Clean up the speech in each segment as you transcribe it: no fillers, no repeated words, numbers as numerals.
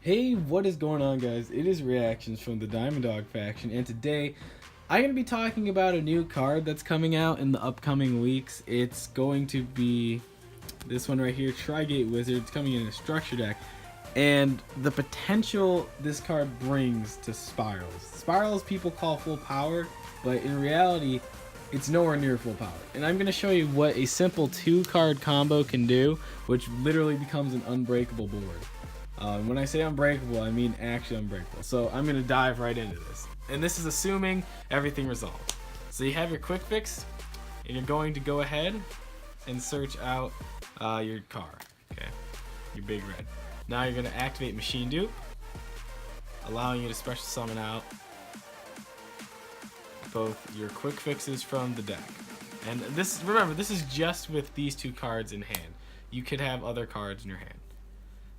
Hey, what is going on, guys? It is Reactions from the Diamond Dog faction, and today I'm going to be talking about a new card that's coming out in the upcoming weeks. It's going to be this one right here, Trigate Wizard. It's coming in a structure deck, and the potential this card brings to Spyrals. Spyrals people call full power, but in reality, it's nowhere near full power. And I'm going to show you what a simple 2-card combo can do, which literally becomes an unbreakable board. When I say unbreakable, I mean actually unbreakable. So I'm going to dive right into this. And this is assuming everything resolved. So you have your quick fix, and you're going to go ahead and search out your car, okay, your big red. Now you're going to activate Machine Dupe, allowing you to special summon out both your quick fixes from the deck. And this, remember, this is just with these 2 cards in hand. You could have other cards in your hand.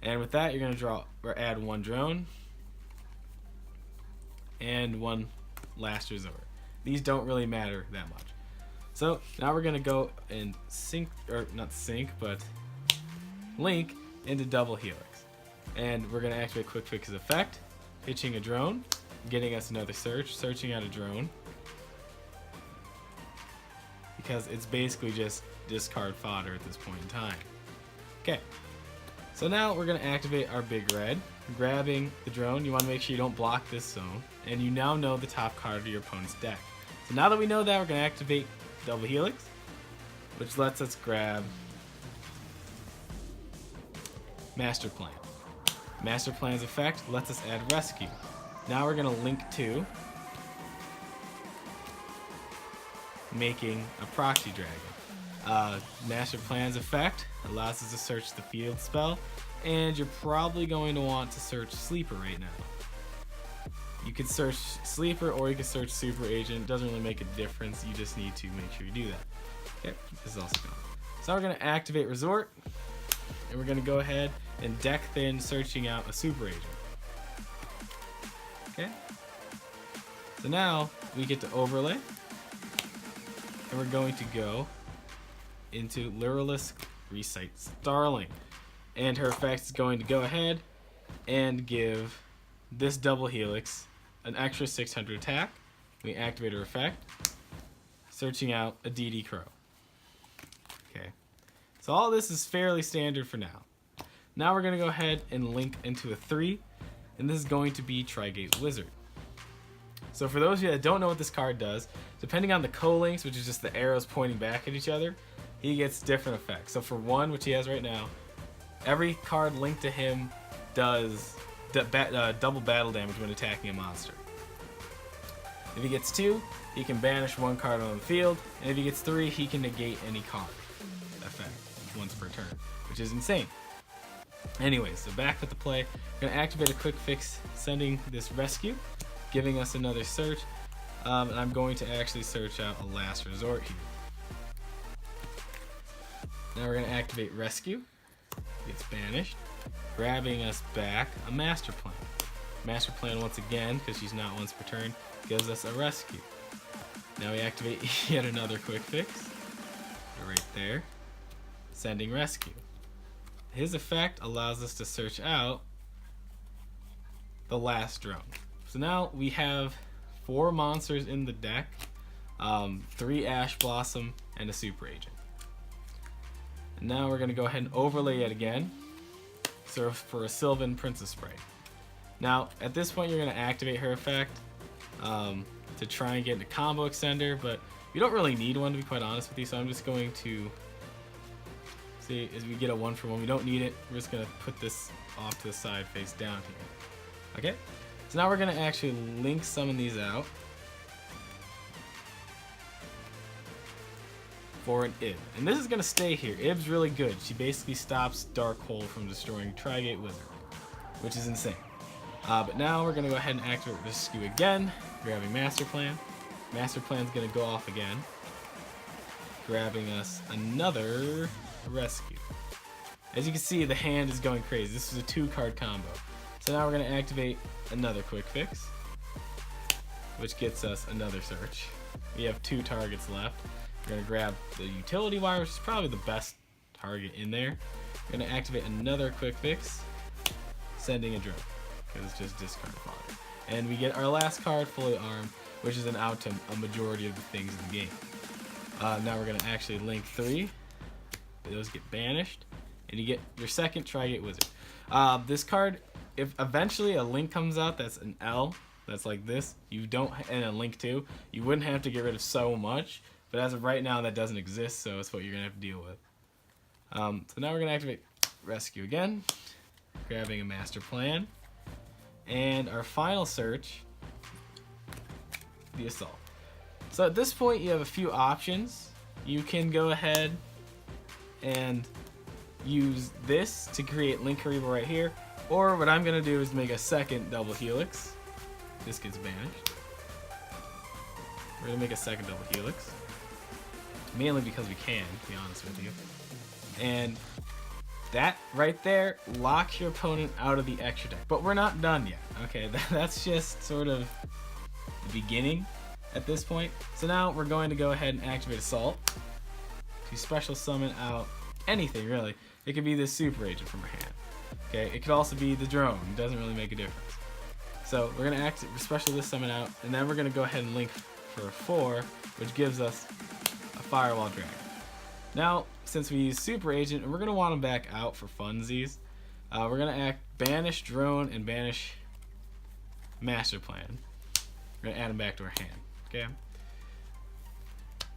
And with that, you're going to draw or add 1 drone and 1 last resort. These don't really matter that much. So now we're going to go and link into Double Helix. And we're going to activate Quick Fix's effect, pitching a drone, getting us another search, searching out a drone. Because it's basically just discard fodder at this point in time. Okay. So now we're going to activate our big red, grabbing the drone. You want to make sure you don't block this zone, and you now know the top card of your opponent's deck. So now that we know that, we're going to activate Double Helix, which lets us grab Master Plan. Master Plan's effect lets us add Rescue. Now we're going to link to making a Proxy Dragon. Master Plan's effect allows us to search the field spell, and you're probably going to want to search Sleeper right now. You could search Sleeper or you could search Super Agent. Doesn't really make a difference. You just need to make sure you do that. Okay, this is also gone. So now we're going to activate Resort, and we're going to go ahead and deck thin, searching out a Super Agent. Okay. So now we get to overlay, and we're going to go into Lyrilisk Recite Starling, and her effect is going to go ahead and give this Double Helix an extra 600 attack. We activate her effect, searching out a DD Crow. Okay, so all this is fairly standard for now. Now we're going to go ahead and link into a 3, and this is going to be Trigate Wizard. So for those of you that don't know what this card does, depending on the co-links, which is just the arrows pointing back at each other, he gets different effects. So for 1, which he has right now, every card linked to him does double battle damage when attacking a monster. If he gets 2, he can banish 1 card on the field, and if he gets 3, he can negate any card effect once per turn, which is insane. Anyways, so back with the play, we're going to activate a quick fix, sending this Rescue, giving us another search, and I'm going to actually search out a last resort here. Now we're going to activate Rescue, gets banished, grabbing us back a Master Plan. Master Plan once again, because she's not once per turn, gives us a Rescue. Now we activate yet another quick fix, right there, sending Rescue. His effect allows us to search out the last drone. So now we have 4 monsters in the deck, 3 Ash Blossom, and a Super Agent. And now we're going to go ahead and overlay it again, so for a Sylvan Princess Sprite. Now, at this point, you're going to activate her effect to try and get into Combo Extender, but you don't really need one, to be quite honest with you, so I'm just going to see as we get a 1-for-1. We don't need it. We're just going to put this off to the side face down here. Okay? So now we're going to actually link some of these out for an Ib. And this is going to stay here. Ib's really good. She basically stops Darkhold from destroying Trigate Wizard, which is insane. But now we're going to go ahead and activate Rescue again, grabbing Master Plan. Master Plan's going to go off again, grabbing us another Rescue. As you can see, the hand is going crazy. This is a 2-card combo. So now we're going to activate another quick fix, which gets us another search. We have 2 targets left. We're going to grab the utility wire, which is probably the best target in there. We're going to activate another quick fix, sending a drone, because it's just discard fodder. And we get our last card, fully armed, which is an out to a majority of the things in the game. Now we're going to actually link 3. Those get banished, and you get your second Tri-Gate Wizard. This card, if eventually a link comes out that's an L, that's like this, you don't, and a link 2, you wouldn't have to get rid of so much, but as of right now that doesn't exist, so it's what you're going to have to deal with. So now we're going to activate Rescue again, grabbing a Master Plan, and our final search, the Assault. So at this point you have a few options. You can go ahead and use this to create Link Karibo right here, or what I'm going to do is make a second double helix. This gets banished. We're going to make a second double helix, mainly because we can, to be honest with you. And that right there locks your opponent out of the extra deck. But we're not done yet. Okay, that's just sort of the beginning at this point. So now we're going to go ahead and activate Assault to special summon out anything, really. It could be this Super Agent from our hand. Okay, it could also be the drone. It doesn't really make a difference. So we're going to special this summon out, and then we're going to go ahead and link for 4, which gives us a Firewall Dragon. Now, since we use Super Agent, and we're going to want him back out for funsies, we're going to banish Drone and banish Master Plan. We're going to add him back to our hand. Okay.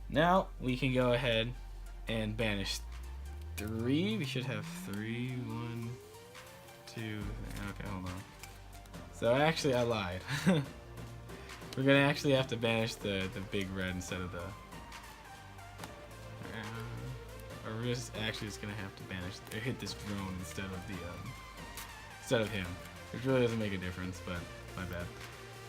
Now we can go ahead and banish 3. We should have 3. 1, 2. Okay, hold on. So actually, I lied. We're gonna actually have to banish the big red instead of the. Or we're just gonna have to banish or hit this drone instead of him, which really doesn't make a difference. But my bad.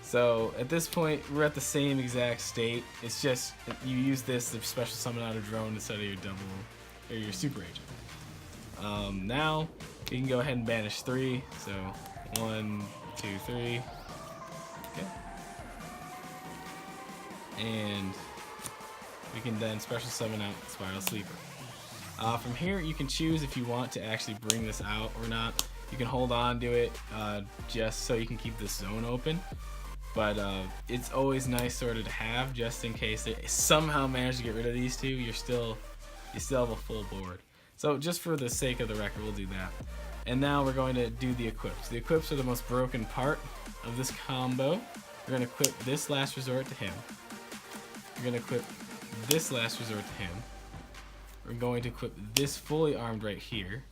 So at this point, we're at the same exact state. It's just you use this to special summon out a drone instead of your your Super Agent. Now you can go ahead and banish 3. So 1, 2, 3. Okay. And we can then special summon out Spyral Sleeper. From here, you can choose if you want to actually bring this out or not. You can hold on to it just so you can keep this zone open. But it's always nice sort of to have, just in case they somehow manage to get rid of these two. You still have a full board. So just for the sake of the record, we'll do that. And now we're going to do the equips. The equips are the most broken part of this combo. We're going to equip this Last Resort to him. We're going to equip this Last Resort to him. We're going to equip this fully armed right here.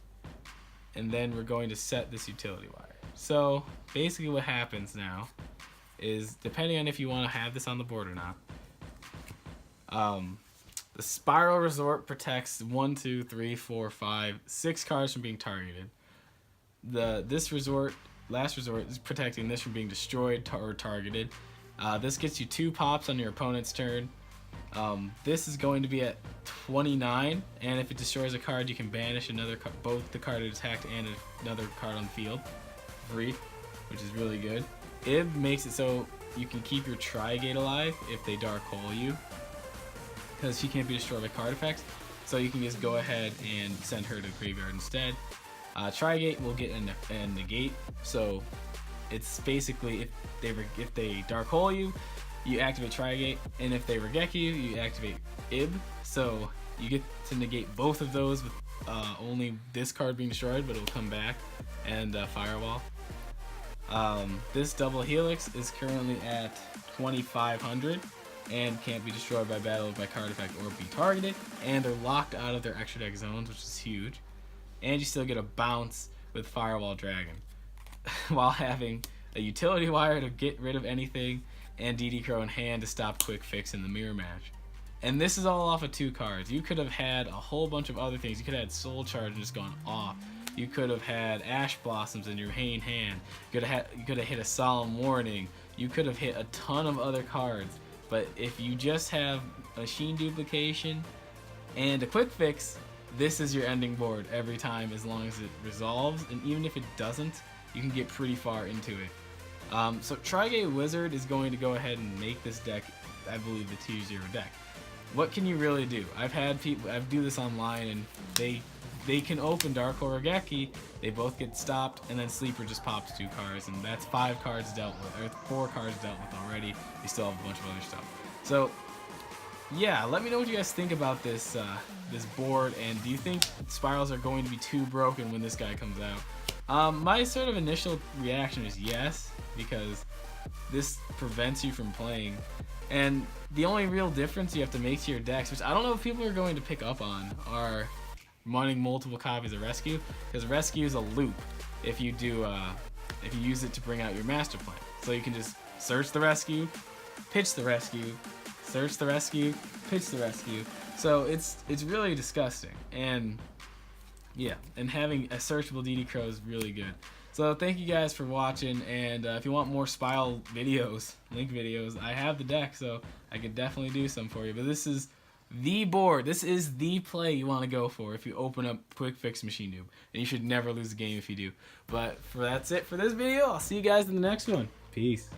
And then we're going to set this utility wire. So basically what happens now is, depending on if you want to have this on the board or not, the Spyral Resort protects 1, 2, 3, 4, 5, 6 cards from being targeted. This resort, Last Resort, is protecting this from being destroyed or targeted. This gets you 2 pops on your opponent's turn. This is going to be at 29, and if it destroys a card, you can banish both the card it attacked and another card on the field free, which is really good. Ib makes it so you can keep your Tri-Gate alive if they Dark Hole you, because she can't be destroyed by card effects. So you can just go ahead and send her to the graveyard instead. Tri-Gate will get a negate, so it's basically if they Dark Hole you, you activate Tri-Gate, and if they Regeki you, you activate Ib. So you get to negate both of those with only this card being destroyed, but it will come back and Firewall. This double helix is currently at 2,500 and can't be destroyed by battle, by card effect, or be targeted, and they're locked out of their extra deck zones, which is huge. And you still get a bounce with Firewall Dragon while having a utility wire to get rid of anything and DD Crow in hand to stop Quick Fix in the mirror match. And this is all off of 2 cards. You could have had a whole bunch of other things. You could have had Soul Charge and just gone off. You could have had Ash Blossoms in your main hand. You could have hit a Solemn Warning. You could have hit a ton of other cards. But if you just have Machine Duplication and a Quick Fix, this is your ending board every time, as long as it resolves. And even if it doesn't, you can get pretty far into it. So Tri-Gate Wizard is going to go ahead and make this deck, I believe, the 2-0 deck. What can you really do? I've had people do this online, and they they can open Dark Horigeki, they both get stopped, and then Sleeper just pops 2 cards, and that's 5 cards dealt with, or 4 cards dealt with already. You still have a bunch of other stuff. So yeah, let me know what you guys think about this this board, and do you think Spyrals are going to be too broken when this guy comes out? My sort of initial reaction is yes, because this prevents you from playing. And the only real difference you have to make to your decks, which I don't know if people are going to pick up on, are running multiple copies of Rescue, because Rescue is a loop if you do if you use it to bring out your master plan. So you can just search the Rescue, pitch the Rescue, search the Rescue, pitch the Rescue. So it's really disgusting. And yeah, and having a searchable DD Crow is really good. So thank you guys for watching, and if you want more Spyral videos, Link videos, I have the deck, so I could definitely do some for you. But this is the board. This is the play you want to go for if you open up Quick Fix Machine Noob. And you should never lose a game if you do. But that's it for this video. I'll see you guys in the next one. Peace.